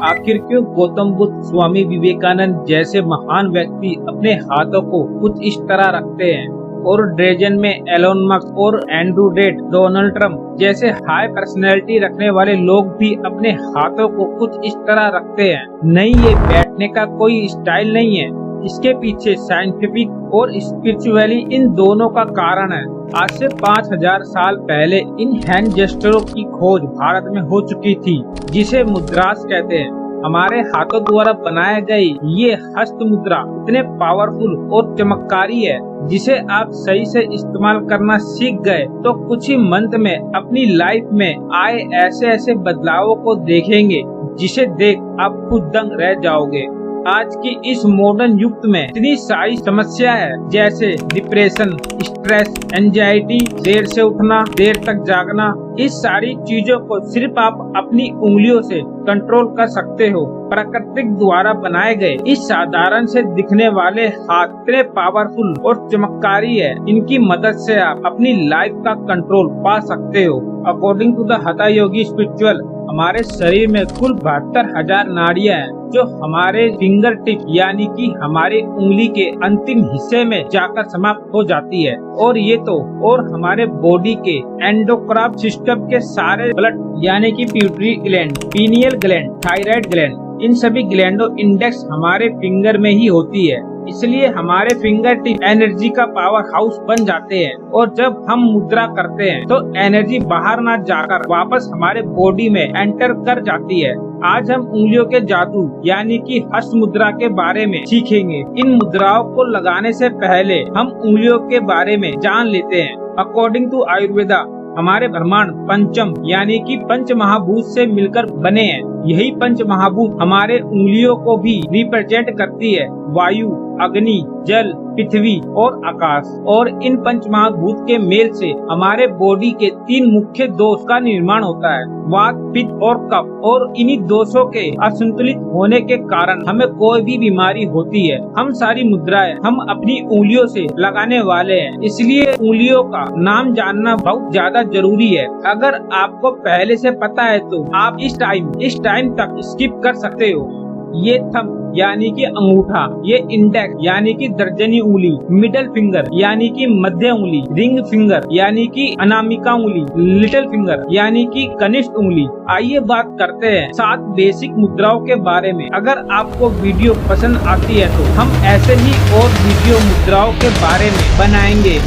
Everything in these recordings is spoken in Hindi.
आखिर क्यों गौतम बुद्ध, स्वामी विवेकानंद जैसे महान व्यक्ति अपने हाथों को कुछ इस तरह रखते हैं और ड्रेजन में एलोन मस्क और एंड्रू टेट, डोनाल्ड ट्रंप जैसे हाई पर्सनैलिटी रखने वाले लोग भी अपने हाथों को कुछ इस तरह रखते हैं? नहीं, ये बैठने का कोई स्टाइल नहीं है, इसके पीछे साइंटिफिक और स्पिरिचुअली इन दोनों का कारण है। आज से 5000 साल पहले इन हैंड जेस्चरों की खोज भारत में हो चुकी थी, जिसे मुद्रास कहते हैं। हमारे हाथों द्वारा बनाए गए ये हस्त मुद्रा इतने पावरफुल और चमत्कारी है, जिसे आप सही से इस्तेमाल करना सीख गए तो कुछ ही मंथ में अपनी लाइफ में आए ऐसे ऐसे बदलावों को देखेंगे जिसे देख आप खुद दंग रह जाओगे। आज की इस मॉडर्न युग में इतनी सारी समस्या है, जैसे डिप्रेशन, स्ट्रेस, एंजाइटी, देर से उठना, देर तक जागना। इस सारी चीजों को सिर्फ आप अपनी उंगलियों से कंट्रोल कर सकते हो। प्रकृति द्वारा बनाए गए इस साधारण से दिखने वाले हाथ इतने पावरफुल और चमत्कारी है, इनकी मदद से आप अपनी लाइफ का कंट्रोल पा सकते हो। According to the Hatha yogi spiritual, हमारे शरीर में कुल 72,000 नाड़ियां हैं, जो हमारे फिंगर टिप यानी कि हमारे उंगली के अंतिम हिस्से में जाकर समाप्त हो जाती है। और ये तो और हमारे बॉडी के एंडोक्राइन सिस्टम के सारे ब्लड यानी कि pituitary gland, pineal gland, thyroid gland, इन सभी ग्लैंडों इंडेक्स हमारे फिंगर में ही होती है। इसलिए हमारे फिंगर टिप एनर्जी का पावर हाउस बन जाते हैं, और जब हम मुद्रा करते हैं तो एनर्जी बाहर ना जाकर वापस हमारे बॉडी में एंटर कर जाती है। आज हम उंगलियों के जादू यानी कि हस्त मुद्रा के बारे में सीखेंगे। इन मुद्राओं को लगाने से पहले हम उंगलियों के बारे में जान लेते हैं। अकॉर्डिंग टू आयुर्वेदा, हमारे ब्रह्मांड पंचम यानी कि पंच महाभूत से मिलकर बने हैं। यही पंच महाभूत हमारे उंगलियों को भी रिप्रेजेंट करती है: वायु, अग्नि, जल, पृथ्वी और आकाश। और इन पंच महाभूत के मेल से हमारे बॉडी के 3 मुख्य दोष का निर्माण होता है: वात, पित्त और कफ। और इन्हीं दोषों के असंतुलित होने के कारण हमें कोई भी बीमारी होती है। हम सारी मुद्राएं हम अपनी उंगलियों से लगाने वाले हैं, इसलिए उंगलियों का नाम जानना बहुत ज्यादा जरूरी है। अगर आपको पहले से पता है तो आप इस टाइम तक स्किप कर सकते हो। ये थंब यानी कि अंगूठा, ये इंडेक्स यानी कि तर्जनी उंगली, मिडल फिंगर यानी कि मध्य उंगली, रिंग फिंगर यानी कि अनामिका उंगली, लिटिल फिंगर यानी कि कनिष्ठ उंगली। आइए बात करते हैं 7 बेसिक मुद्राओं के बारे में। अगर आपको वीडियो पसंद आती है तो हम ऐसे ही और वीडियो मुद्राओं के बारे में बनाएंगे।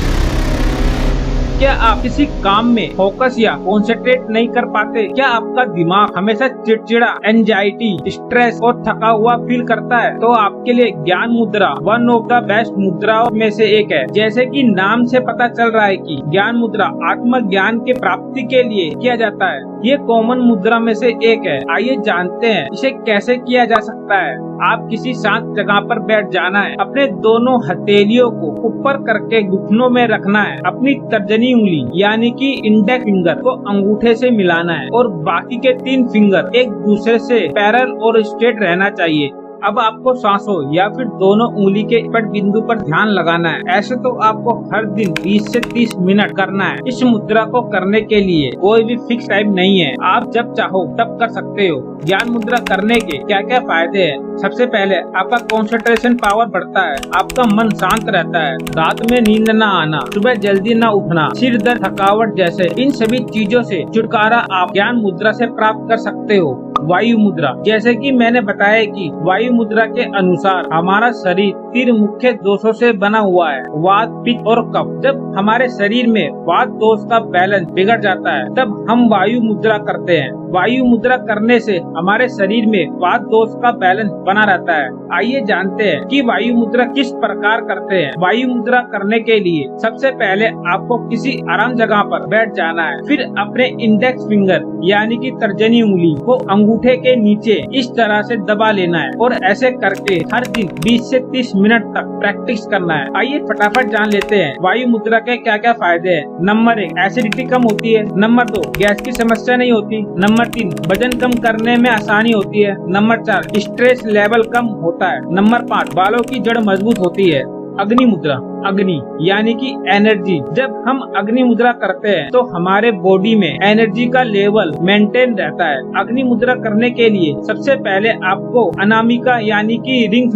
क्या आप किसी काम में फोकस या कॉन्सेंट्रेट नहीं कर पाते? क्या आपका दिमाग हमेशा चिड़चिड़ा, एंजाइटी, स्ट्रेस और थका हुआ फील करता है? तो आपके लिए ज्ञान मुद्रा वन ऑफ द बेस्ट मुद्राओं में से एक है। जैसे कि नाम से पता चल रहा है कि ज्ञान मुद्रा आत्मज्ञान के प्राप्ति के लिए किया जाता है। ये कॉमन मुद्रा में से एक है। आइए जानते हैं इसे कैसे किया जा सकता है। आप किसी शांत जगह पर बैठ जाना है। अपने दोनों हथेलियों को ऊपर करके घुटनों में रखना है। अपनी तर्जनी उंगली यानी कि इंडेक्स फिंगर को अंगूठे से मिलाना है और बाकी के 3 फिंगर एक दूसरे से पैरेलल और स्ट्रेट रहना चाहिए। अब आपको सांसों या फिर दोनों उंगली के पट बिंदु पर ध्यान लगाना है। ऐसे तो आपको हर दिन 20 से 30 मिनट करना है। इस मुद्रा को करने के लिए कोई भी फिक्स टाइम नहीं है, आप जब चाहो तब कर सकते हो। ज्ञान मुद्रा करने के क्या क्या फायदे हैं? सबसे पहले आपका कंसंट्रेशन पावर बढ़ता है, आपका मन शांत रहता है, रात में नींद न आना, सुबह जल्दी न उठना, सिर दर्द, थकावट जैसे इन सभी चीजों से छुटकारा आप ज्ञान मुद्रा से प्राप्त कर सकते हो। वायु मुद्रा, जैसे कि मैंने बताया कि वायु मुद्रा के अनुसार हमारा शरीर 3 मुख्य दोषों से बना हुआ है: वात, पित्त और कफ। जब हमारे शरीर में वात दोष का बैलेंस बिगड़ जाता है तब हम वायु मुद्रा करते हैं। वायु मुद्रा करने से हमारे शरीर में वात दोष का बैलेंस बना रहता है। आइए जानते हैं कि वायु मुद्रा किस प्रकार करते हैं। वायु मुद्रा करने के लिए सबसे पहले आपको किसी आराम जगह पर बैठ जाना है। फिर अपने इंडेक्स फिंगर यानी कि तर्जनी उंगली को अंगूठे के नीचे इस तरह से दबा लेना है और ऐसे करके हर दिन 20 से 30 मिनट तक प्रैक्टिस करना है। आइए फटाफट जान लेते हैं वायु मुद्रा के क्या क्या फायदे हैं। नंबर 1, एसिडिटी कम होती है। नंबर 2, गैस की समस्या नहीं होती। नंबर 3, वजन कम करने में आसानी होती है। नंबर 4, स्ट्रेस लेवल कम होता है। नंबर 5, बालों की जड़ मजबूत होती है। अग्नि मुद्रा, अग्नि यानी कि एनर्जी। जब हम अग्नि मुद्रा करते हैं तो हमारे बॉडी में एनर्जी का लेवल मेंटेन रहता है। अग्नि मुद्रा करने के लिए सबसे पहले आपको अनामिका यानी कि रिंग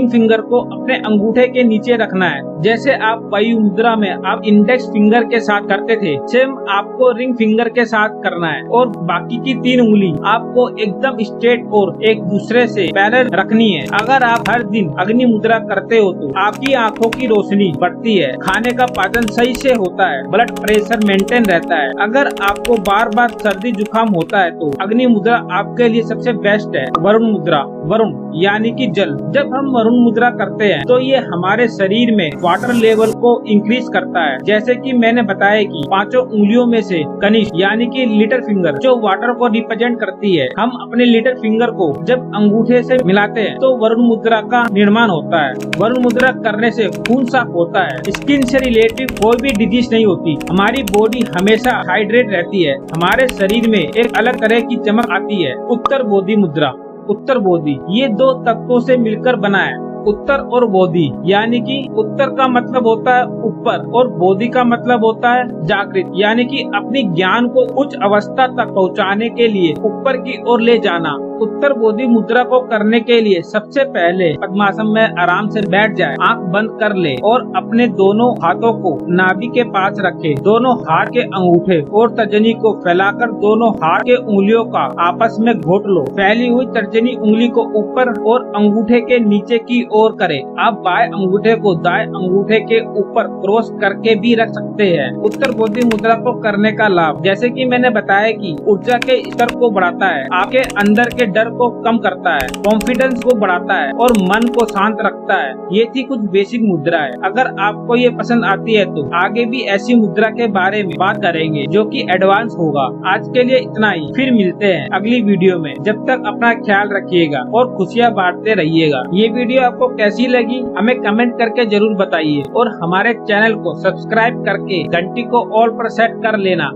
फिंगर को अपने अंगूठे के नीचे रखना है। जैसे आप वायु मुद्रा में आप इंडेक्स फिंगर के साथ करते थे, सेम आपको रिंग फिंगर के साथ करना है और बाकी की 3 उंगली आपको एकदम स्ट्रेट और एक दूसरे से पैरेलल रखनी है। अगर आप हर दिन अग्नि मुद्रा करते हो तो आपकी आंखों की रोशनी बढ़ती है, खाने का पाचन सही से होता है, ब्लड प्रेशर मेंटेन रहता है। अगर आपको बार बार सर्दी जुकाम होता है तो अग्नि मुद्रा आपके लिए सबसे बेस्ट है। वरुण मुद्रा, वरुण यानी कि जल। जब हम वरुण मुद्रा करते हैं तो ये हमारे शरीर में वाटर लेवल को इंक्रीज करता है। जैसे कि मैंने बताया कि 5 उंगलियों में से कनिष्ठ यानी कि लिटिल फिंगर जो वाटर को रिप्रेजेंट करती है, हम अपने लिटिल फिंगर को जब अंगूठे से मिलाते हैं तो वरुण मुद्रा का निर्माण होता है। वरुण मुद्रा करने से खून साफ होता है, स्किन से रिलेटेड कोई भी डिजीज नहीं होती, हमारी बॉडी हमेशा हाइड्रेट रहती है, हमारे शरीर में एक अलग तरह की चमक आती है। उत्तर बोधि मुद्रा, उत्तर बोधि ये 2 तत्वों से मिलकर बना है। उत्तर और बोधि यानी कि उत्तर का मतलब होता है ऊपर और बोधि का मतलब होता है जागृत, यानी कि अपनी ज्ञान को उच्च अवस्था तक पहुंचाने के लिए ऊपर की ओर ले जाना। उत्तर बोधि मुद्रा को करने के लिए सबसे पहले पद्मासन में आराम से बैठ जाए, आंख बंद कर ले और अपने दोनों हाथों को नाभि के पास रखे। दोनों हाथ के अंगूठे और तर्जनी को फैलाकर दोनों हाथ के उंगलियों का आपस में घोट लो। फैली हुई तर्जनी उंगली को ऊपर और अंगूठे के नीचे की ओर करें। आप बाएं अंगूठे को दाएं अंगूठे के ऊपर क्रॉस करके भी रख सकते हैं। उत्तर बोधि मुद्रा को करने का लाभ, जैसे कि मैंने बताया कि ऊर्जा के स्तर को बढ़ाता है, आपके अंदर के डर को कम करता है, कॉन्फिडेंस को बढ़ाता है और मन को शांत रखता है। ये थी कुछ बेसिक मुद्रा है। अगर आपको ये पसंद आती है तो आगे भी ऐसी मुद्रा के बारे में बात करेंगे जो कि एडवांस होगा। आज के लिए इतना ही, फिर मिलते हैं अगली वीडियो में। जब तक अपना ख्याल रखिएगा और खुशियाँ बांटते रहिएगा। ये वीडियो आपको कैसी लगी हमें कमेंट करके जरूर बताइए और हमारे चैनल को सब्सक्राइब करके घंटी को ऑल पर सेट कर लेना।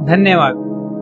धन्यवाद।